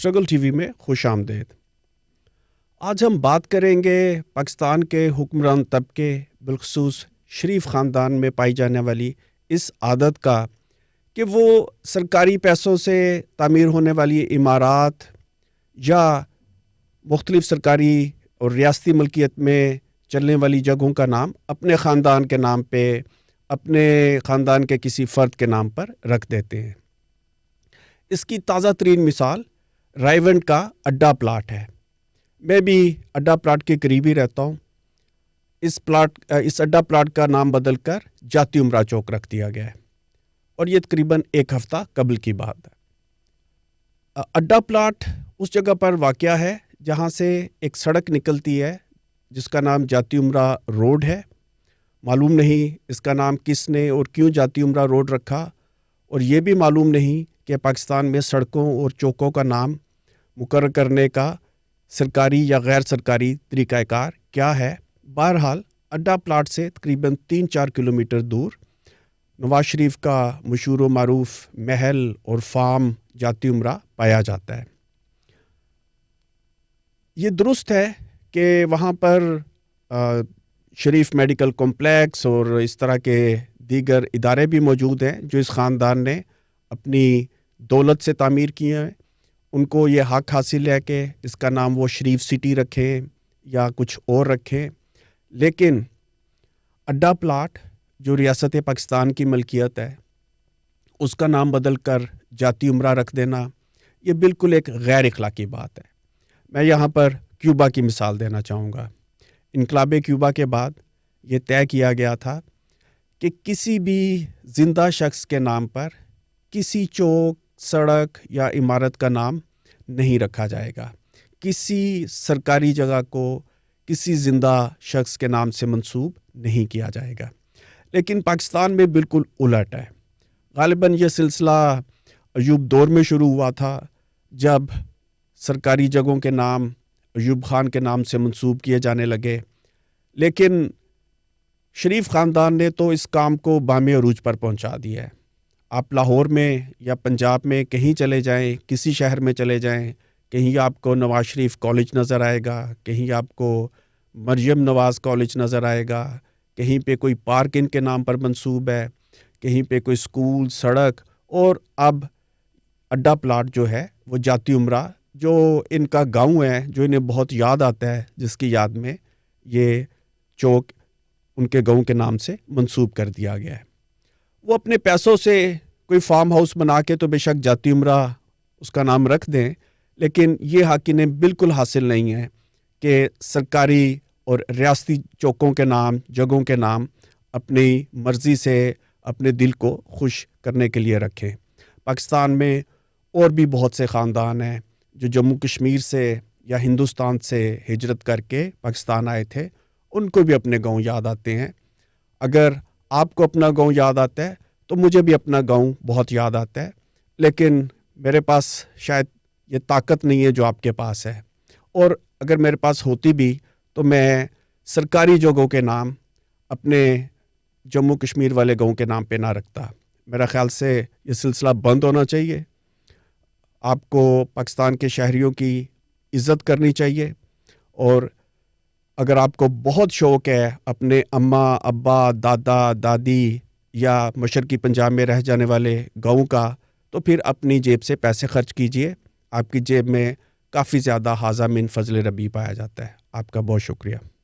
Struggle T V میں خوش آمدید۔ آج ہم بات کریں گے پاکستان کے حکمران طبقے بالخصوص شریف خاندان میں پائی جانے والی اس عادت کا کہ وہ سرکاری پیسوں سے تعمیر ہونے والی عمارات یا مختلف سرکاری اور ریاستی ملکیت میں چلنے والی جگہوں کا نام اپنے خاندان کے نام پہ، اپنے خاندان کے کسی فرد کے نام پر رکھ دیتے ہیں۔ اس کی تازہ ترین مثال رائیونڈ کا اڈا پلاٹ ہے۔ میں بھی اڈا پلاٹ کے قریب ہی رہتا ہوں۔ اس اڈا پلاٹ کا نام بدل کر جاتی عمرہ چوک رکھ دیا گیا ہے، اور یہ تقریباً ایک ہفتہ قبل کی بات ہے۔ اڈا پلاٹ اس جگہ پر واقع ہے جہاں سے ایک سڑک نکلتی ہے جس کا نام جاتی عمرہ روڈ ہے۔ معلوم نہیں اس کا نام کس نے اور کیوں جاتی عمرہ روڈ رکھا، اور یہ بھی معلوم نہیں کہ پاکستان میں سڑکوں اور چوکوں کا نام مقرر کرنے کا سرکاری یا غیر سرکاری طریقہ کار کیا ہے۔ بہرحال اڈا پلاٹ سے تقریباً 3-4 کلومیٹر دور نواز شریف کا مشہور و معروف محل اور فارم جاتی عمرہ پایا جاتا ہے۔ یہ درست ہے کہ وہاں پر شریف میڈیکل کمپلیکس اور اس طرح کے دیگر ادارے بھی موجود ہیں جو اس خاندان نے اپنی دولت سے تعمیر کیے ہیں۔ ان کو یہ حق حاصل ہے کہ اس کا نام وہ شریف سٹی رکھیں یا کچھ اور رکھیں، لیکن اڈا پلاٹ جو ریاست پاکستان کی ملکیت ہے اس کا نام بدل کر جاتی عمرہ رکھ دینا یہ بالکل ایک غیر اخلاقی بات ہے۔ میں یہاں پر کیوبا کی مثال دینا چاہوں گا۔ انقلاب کیوبا کے بعد یہ طے کیا گیا تھا کہ کسی بھی زندہ شخص کے نام پر کسی چوک، سڑک یا عمارت کا نام نہیں رکھا جائے گا۔ کسی سرکاری جگہ کو کسی زندہ شخص کے نام سے منسوب نہیں کیا جائے گا، لیکن پاکستان میں بالکل الٹ ہے۔ غالباً یہ سلسلہ ایوب دور میں شروع ہوا تھا جب سرکاری جگہوں کے نام ایوب خان کے نام سے منسوب کیے جانے لگے، لیکن شریف خاندان نے تو اس کام کو بام عروج پر پہنچا دیا ہے۔ آپ لاہور میں یا پنجاب میں کہیں چلے جائیں، کسی شہر میں چلے جائیں، کہیں آپ کو نواز شریف کالج نظر آئے گا، کہیں آپ کو مریم نواز کالج نظر آئے گا، کہیں پہ کوئی پارک ان کے نام پر منسوب ہے، کہیں پہ کوئی سکول، سڑک، اور اب اڈا پلاٹ جو ہے وہ جاتی عمرہ جو ان کا گاؤں ہے، جو انہیں بہت یاد آتا ہے، جس کی یاد میں یہ چوک ان کے گاؤں کے نام سے منسوب کر دیا گیا ہے۔ وہ اپنے پیسوں سے کوئی فارم ہاؤس بنا کے تو بے شک جاتی عمرہ اس کا نام رکھ دیں، لیکن یہ حق انہیں بالکل حاصل نہیں ہے کہ سرکاری اور ریاستی چوکوں کے نام، جگہوں کے نام اپنی مرضی سے اپنے دل کو خوش کرنے کے لیے رکھیں۔ پاکستان میں اور بھی بہت سے خاندان ہیں جو جموں کشمیر سے یا ہندوستان سے ہجرت کر کے پاکستان آئے تھے، ان کو بھی اپنے گاؤں یاد آتے ہیں۔ اگر آپ کو اپنا گاؤں یاد آتا ہے تو مجھے بھی اپنا گاؤں بہت یاد آتا ہے، لیکن میرے پاس شاید یہ طاقت نہیں ہے جو آپ کے پاس ہے، اور اگر میرے پاس ہوتی بھی تو میں سرکاری جگہوں کے نام اپنے جموں کشمیر والے گاؤں کے نام پہ نہ رکھتا۔ میرا خیال سے یہ سلسلہ بند ہونا چاہیے۔ آپ کو پاکستان کے شہریوں کی عزت کرنی چاہیے، اور اگر آپ کو بہت شوق ہے اپنے اماں، ابا، دادا، دادی یا مشرقی پنجاب میں رہ جانے والے گاؤں کا، تو پھر اپنی جیب سے پیسے خرچ کیجئے۔ آپ کی جیب میں کافی زیادہ ھذا من فضل ربی پایا جاتا ہے۔ آپ کا بہت شکریہ۔